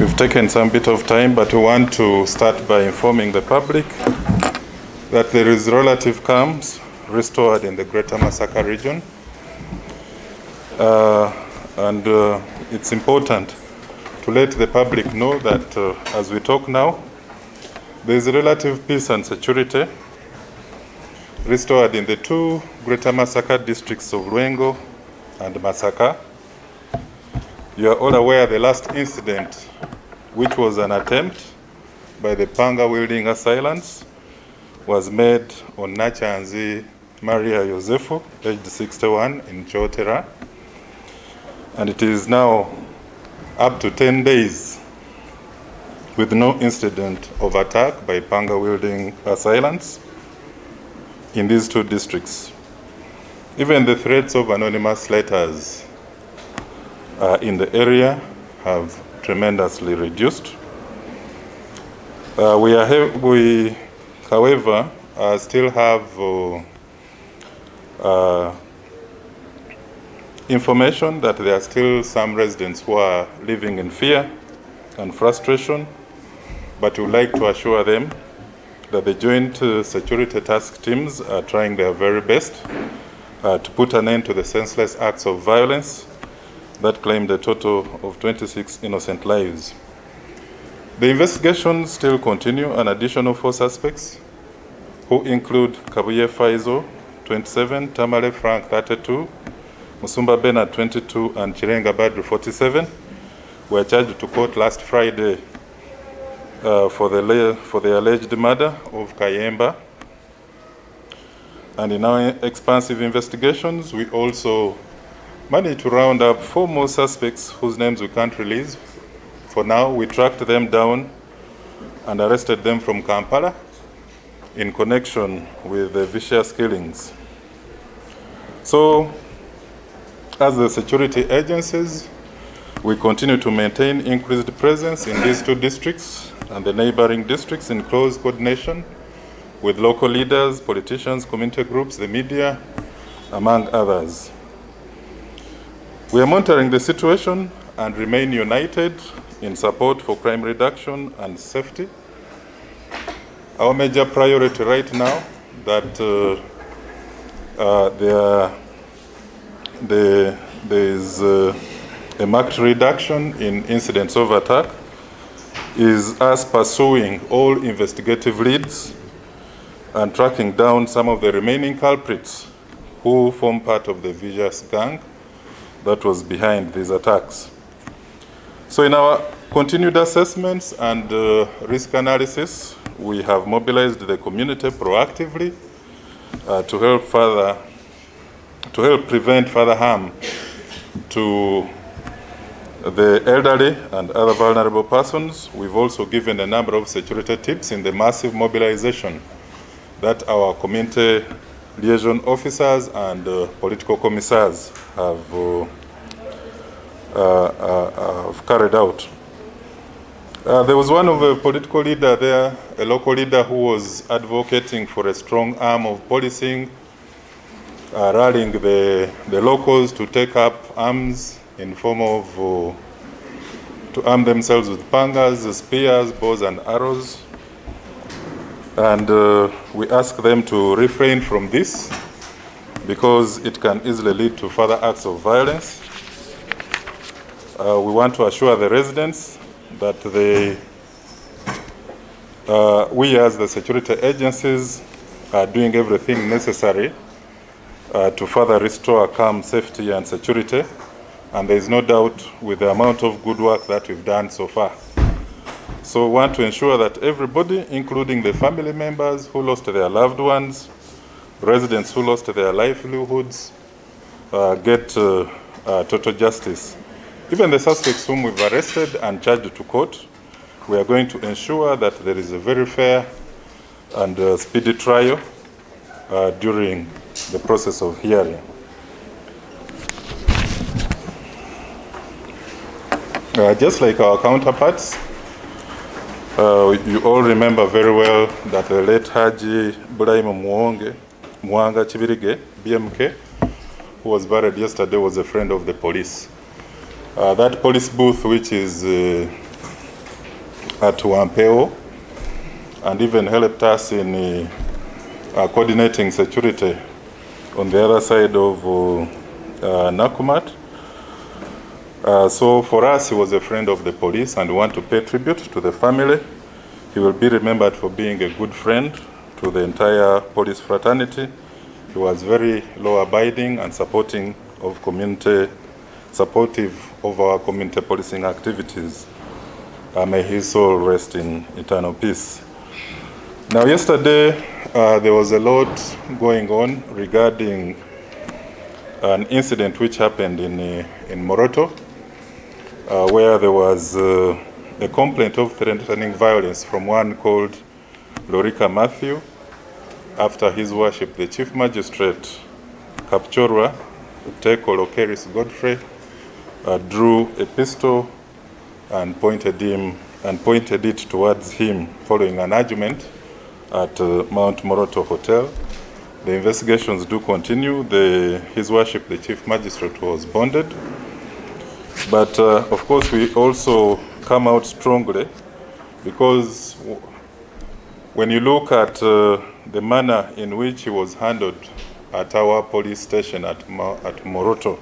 We've taken some bit of time, but we want to start by informing the public that there is relative calm restored in the Greater Masaka region. It's important to let the public know that as we talk now, there is relative peace and security restored in the two Greater Masaka districts of Lwengo and Masaka. You are all aware the last incident, which was an attempt by the Panga Wielding assailants, was made on Nachanzi Maria Yosefu, aged 61, in Chotera. And it is now up to 10 days with no incident of attack by Panga Wielding assailants in these two districts. Even the threats of anonymous letters in the area have tremendously reduced. We, however, still have information that there are still some residents who are living in fear and frustration, but we would like to assure them that the joint security task teams are trying their very best to put an end to the senseless acts of violence that claimed a total of 26 innocent lives. The investigations still continue, and additional 4 suspects, who include Kabuye Faizo, 27, Tamale Frank, 32, Musumba Bernard, 22, and Kilenga Badril, 47, were charged to court last Friday for the alleged murder of Kayemba. And in our expansive investigations, we also managed to round up 4 more suspects whose names we can't release. For now, we tracked them down and arrested them from Kampala in connection with the vicious killings. So, as the security agencies, we continue to maintain increased presence in these 2 districts and the neighboring districts in close coordination with local leaders, politicians, community groups, the media, among others. We are monitoring the situation and remain united in support for crime reduction and safety. Our major priority right now that there is a marked reduction in incidents of attack is us pursuing all investigative leads and tracking down some of the remaining culprits who form part of the vicious gang that was behind these attacks. So in our continued assessments and risk analysis, we have mobilized the community proactively to help prevent further harm to the elderly and other vulnerable persons. We've also given a number of security tips in the massive mobilization that our community liaison officers and political commissars have carried out. There was one of a political leader there, a local leader, who was advocating for a strong arm of policing, rallying the locals to take up arms in form of to arm themselves with pangas, spears, bows and arrows. And we ask them to refrain from this because it can easily lead to further acts of violence. We want to assure the residents that we as the security agencies are doing everything necessary to further restore calm, safety and security. And there is no doubt with the amount of good work that we've done so far. So we want to ensure that everybody, including the family members who lost their loved ones, residents who lost their livelihoods, get total justice. Even the suspects whom we've arrested and charged to court, we are going to ensure that there is a very fair and speedy trial during the process of hearing. Just like our counterparts, you all remember very well that the late Haji Bulaimu Mwanga Chibirige, BMK, who was buried yesterday, was a friend of the police. That police booth, which is at Wampeo, and even helped us in coordinating security on the other side of Nakumat. So for us, he was a friend of the police, and we want to pay tribute to the family. He will be remembered for being a good friend to the entire police fraternity. He was very law-abiding and supportive of our community policing activities. May his soul rest in eternal peace. Now, yesterday, there was a lot going on regarding an incident which happened in Moroto, where there was a complaint of threatening violence from one called Lorika Matthew, after his worship, the Chief Magistrate Kapchorwa Teko Lokeris Godfrey drew a pistol and pointed it towards him following an argument at Mount Moroto Hotel. The investigations do continue. His worship, the Chief Magistrate, was bonded. But of course, we also come out strongly because when you look at the manner in which he was handled at our police station at Moroto,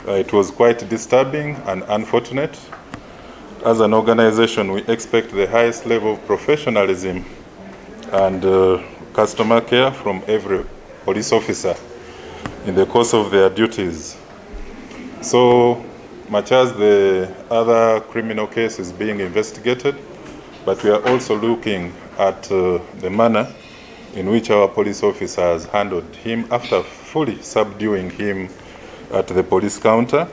it was quite disturbing and unfortunate. As an organization, we expect the highest level of professionalism and customer care from every police officer in the course of their duties. So much as the other criminal case is being investigated, but we are also looking at the manner in which our police officers handled him after fully subduing him at the police counter,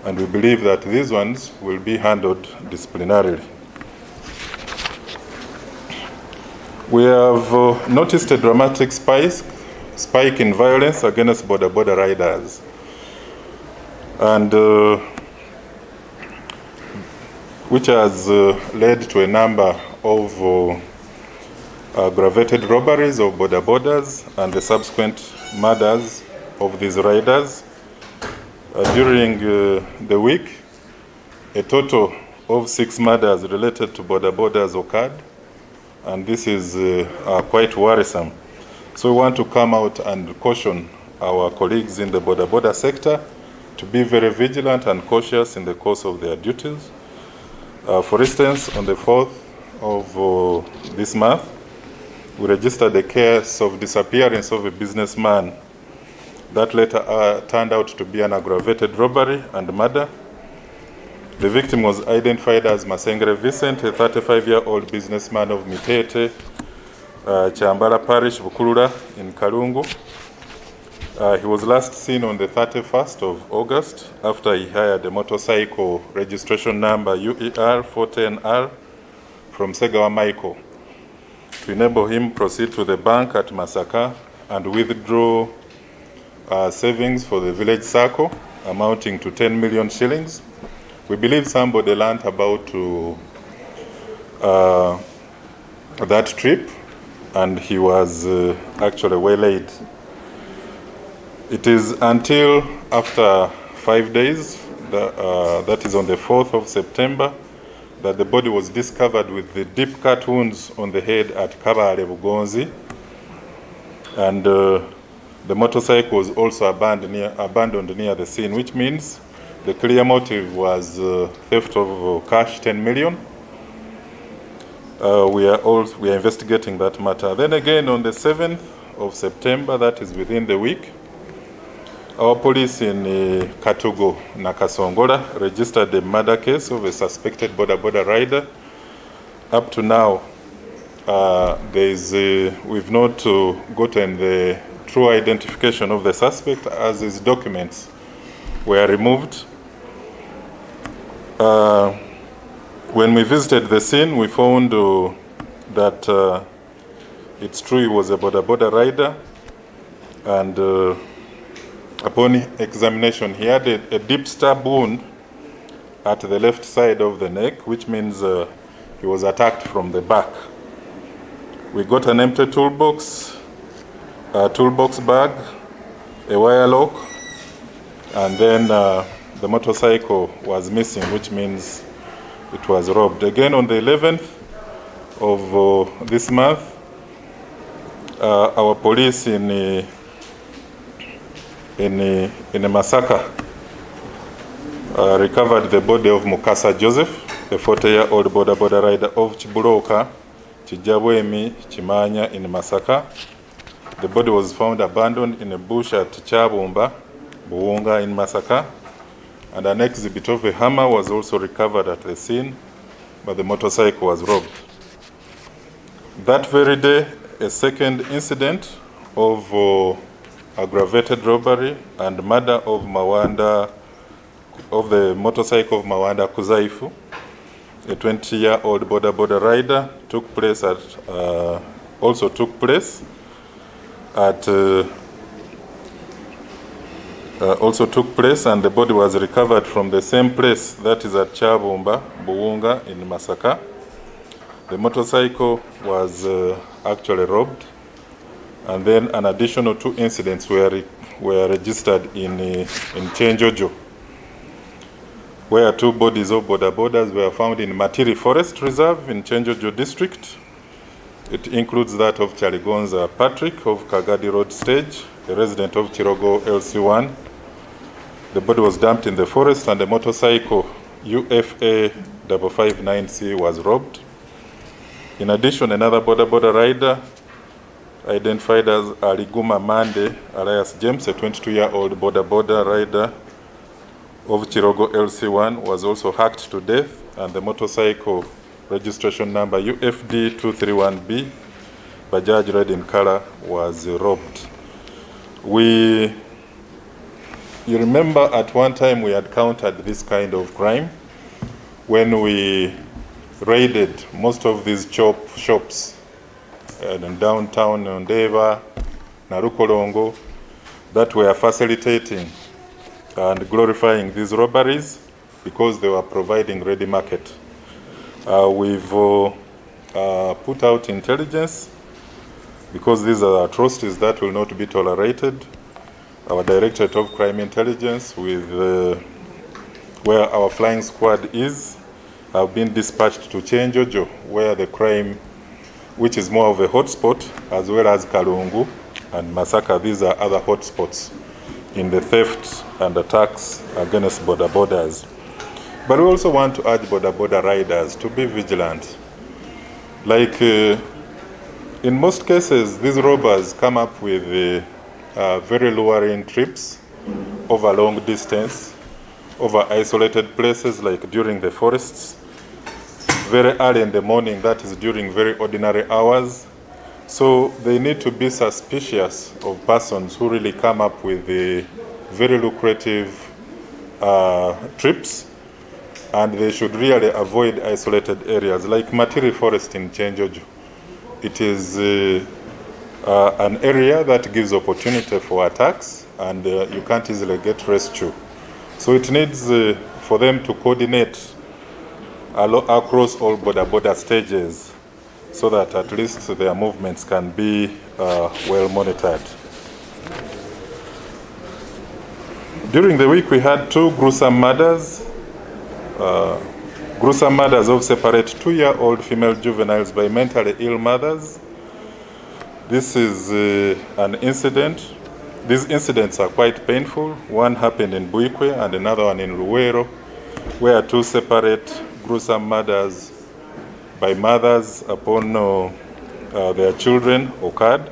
and we believe that these ones will be handled disciplinarily. We have noticed a dramatic spike in violence against border riders, and which has led to a number of aggravated robberies of borders and the subsequent murders of these riders. During the week, a total of 6 murders related to borders occurred, and this is quite worrisome. So we want to come out and caution our colleagues in the border sector to be very vigilant and cautious in the course of their duties. For instance, on the 4th of this month, we registered a case of disappearance of a businessman that later turned out to be an aggravated robbery and murder. The victim was identified as Masengere Vincent, a 35-year-old businessman of Machete, Chambala Parish, Bukulula in Kalungu. He was last seen on the 31st of August after he hired a motorcycle registration number UER 410R from Segawa Michael to enable him proceed to the bank at Masaka and withdraw savings for the village circle amounting to 10 million shillings. We believe somebody learned about that trip, and he was actually waylaid. It is until after 5 days, that is on the 4th of September, that the body was discovered with the deep cut wounds on the head at Kabale Bugonzi, and the motorcycle was also abandoned near the scene, which means the clear motive was theft of cash, 10 million. We are investigating that matter. Then again, on the 7th of September, that is within the week, our police in Katugo, Nakasongola, registered a murder case of a suspected border rider. Up to now, we've not gotten the true identification of the suspect, as his documents were removed. When we visited the scene, we found that it's true he was a border rider, and upon examination, he had a deep stab wound at the left side of the neck, which means he was attacked from the back. We got an empty toolbox bag, a wire lock, and then the motorcycle was missing, which means it was robbed. Again, on the 11th of this month, our police in Masaka recovered the body of Mukasa Joseph, a 40-year-old border rider of Chibuloka, Chijabwemi, Chimanya in Masaka. The body was found abandoned in a bush at Chabumba, Buunga in Masaka, and an exhibit of a hammer was also recovered at the scene, but the motorcycle was robbed. That very day, a second incident of aggravated robbery and murder of the motorcycle of Mawanda Kuzaifu, a 20-year-old border rider, took place at and the body was recovered from the same place, that is at Chabumba, Buunga in Masaka. The motorcycle was actually robbed, and then an additional 2 incidents were registered in Chenjojo, where 2 bodies of borders were found in Matiri Forest Reserve in Chenjojo district. It includes that of Chaligonza Patrick of Kagadi Road Stage, a resident of Chirogo LC1. The body was dumped in the forest, and the motorcycle UFA 559C was robbed. In addition, another border rider, identified as Aliguma Mande alias James, a 22-year-old border rider of Chirogo LC1, was also hacked to death, and the motorcycle registration number UFD 231B, Bajaj red in color, was robbed. You remember at one time we had countered this kind of crime when we raided most of these shops in downtown Ndeva, Narukolongo, that were facilitating and glorifying these robberies because they were providing ready market. We've put out intelligence because these are atrocities that will not be tolerated. Our Directorate of Crime Intelligence, with where our flying squad is, have been dispatched to Chenjojo, where the crime, which is more of a hotspot, as well as Kalungu and Masaka. These are other hotspots in the theft and attacks against borders. But we also want to urge border riders to be vigilant. Like in most cases, these robbers come up with very luring trips over long distance, over isolated places like during the forests, very early in the morning, that is during very ordinary hours. So they need to be suspicious of persons who really come up with very lucrative trips, and they should really avoid isolated areas like Matiri Forest in Chenjojo. It is an area that gives opportunity for attacks, and you can't easily get rescue. So it needs for them to coordinate across all border stages so that at least their movements can be well monitored. During the week we had 2 gruesome murders. Gruesome murders of separate 2-year-old female juveniles by mentally ill mothers. This is an incident. These incidents are quite painful. One happened in Buikwe and another one in Luwero, where 2 separate gruesome murders by mothers upon their children occurred.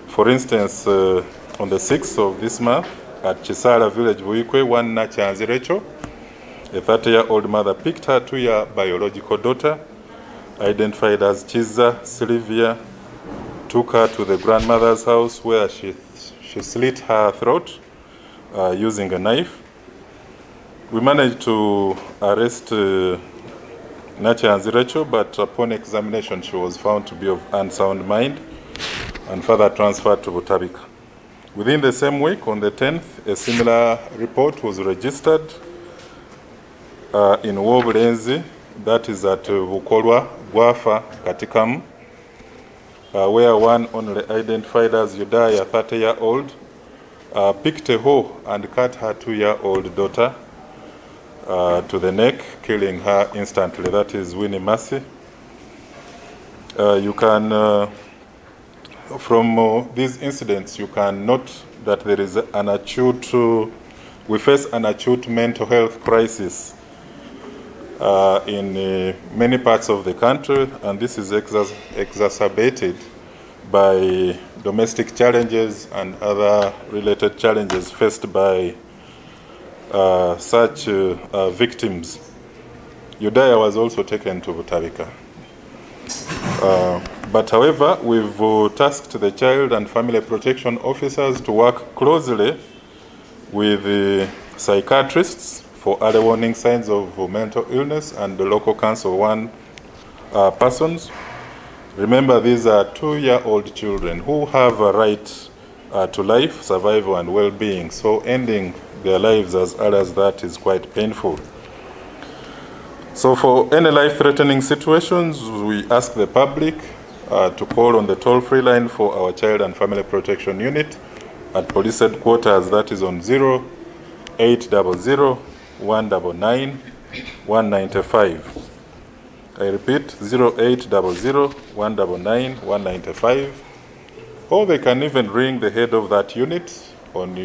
For instance, on the 6th of this month at Chisala village, Buikwe, one Nachanzi Rachel, a 30-year-old mother, picked her 2-year biological daughter, identified as Chiza Sylvia, took her to the grandmother's house where she slit her throat using a knife. We managed to arrest Nachanzi Rachel, but upon examination she was found to be of unsound mind and further transferred to Butabika. Within the same week, on the 10th, a similar report was registered in Wobulenzi, that is at Bukolwa, Gwafa, Katikamu, where one only identified as Yudaya, 30-year-old, picked a hoe and cut her 2-year-old daughter to the neck, killing her instantly. That is Winnie Mercy. You can, from these incidents, you can note that there is an acute, we face an acute mental health crisis in many parts of the country, and this is exacerbated by domestic challenges and other related challenges faced by such victims. Udaya was also taken to Butabika. But however, we've tasked the child and family protection officers to work closely with the psychiatrists for early warning signs of mental illness and the local council one persons. Remember, these are 2-year-old children who have a right to life, survival, and well-being. So ending their lives as early as that is quite painful. So for any life-threatening situations, we ask the public to call on the toll-free line for our Child and Family Protection Unit at Police Headquarters, that is on 0800 199 195. I repeat, 0800 199 195. Or they can even ring the head of that unit on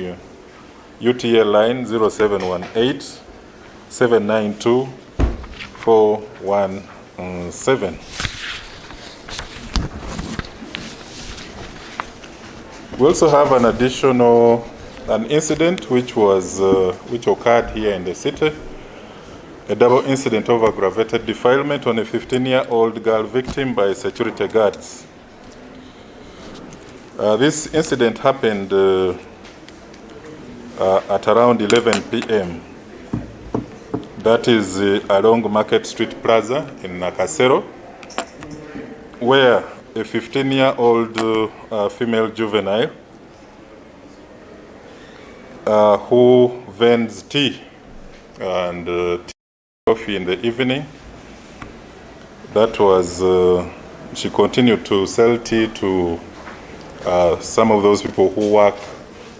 UTL line 0718 792 417. We also have an additional incident which occurred here in the city. A double incident of aggravated defilement on a 15-year-old girl victim by security guards. This incident happened at around 11 p.m. That is along Market Street Plaza in Nakasero, where a 15-year-old female juvenile who vends tea and coffee in the evening. That was, she continued to sell tea to some of those people who work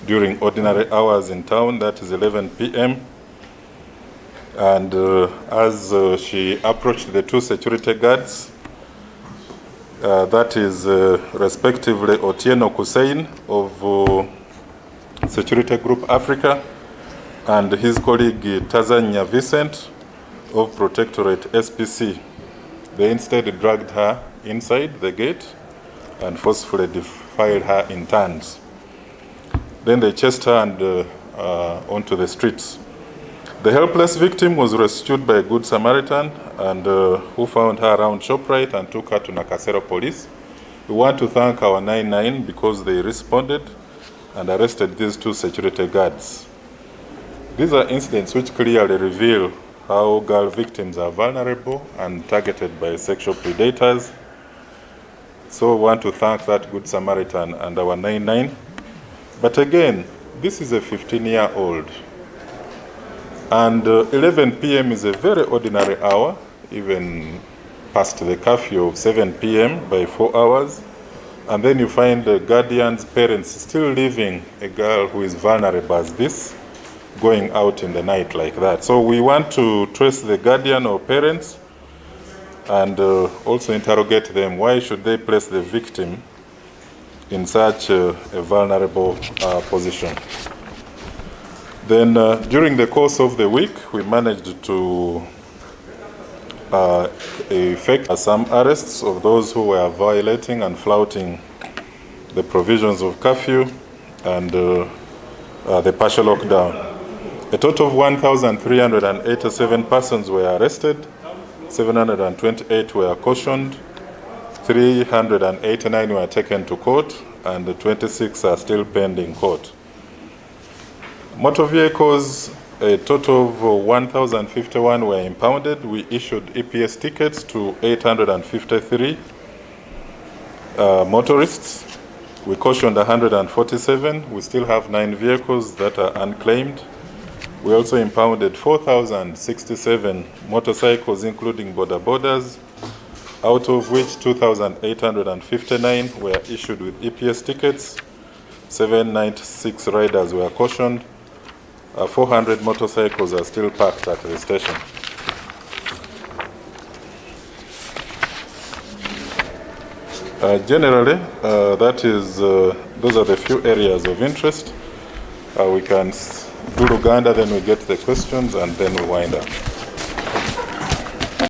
during ordinary hours in town. That is 11 p.m. And as she approached the two security guards, that is respectively Otieno Kusein of Security Group Africa and his colleague Tazania Vincent of Protectorate SPC. They instead dragged her inside the gate and forcefully defiled her in turns. Then they chased her and onto the streets. The helpless victim was rescued by a good Samaritan and who found her around ShopRite and took her to Nakasero Police. We want to thank our 99 because they responded and arrested these two security guards. These are incidents which clearly reveal how girl victims are vulnerable and targeted by sexual predators. So we want to thank that good Samaritan and our 99. But again, this is a 15-year-old. And 11 p.m. is a very ordinary hour, even past the curfew of 7 p.m. by 4 hours. And then you find the guardian's parents still leaving a girl who is vulnerable as this, going out in the night like that. So we want to trace the guardian or parents and also interrogate them. Why should they place the victim in such a vulnerable position? Then during the course of the week, we managed to effect some arrests of those who were violating and flouting the provisions of curfew and the partial lockdown. A total of 1,387 persons were arrested, 728 were cautioned, 389 were taken to court, and 26 are still pending court. Motor vehicles, a total of 1,051 were impounded. We issued EPS tickets to 853 motorists. We cautioned 147. We still have 9 vehicles that are unclaimed. We also impounded 4,067 motorcycles, including border borders, out of which 2,859 were issued with EPS tickets, 796 riders were cautioned. 400 motorcycles are still parked at the station. Generally, those are the few areas of interest. We can do Uganda, then we get the questions, and then we wind up.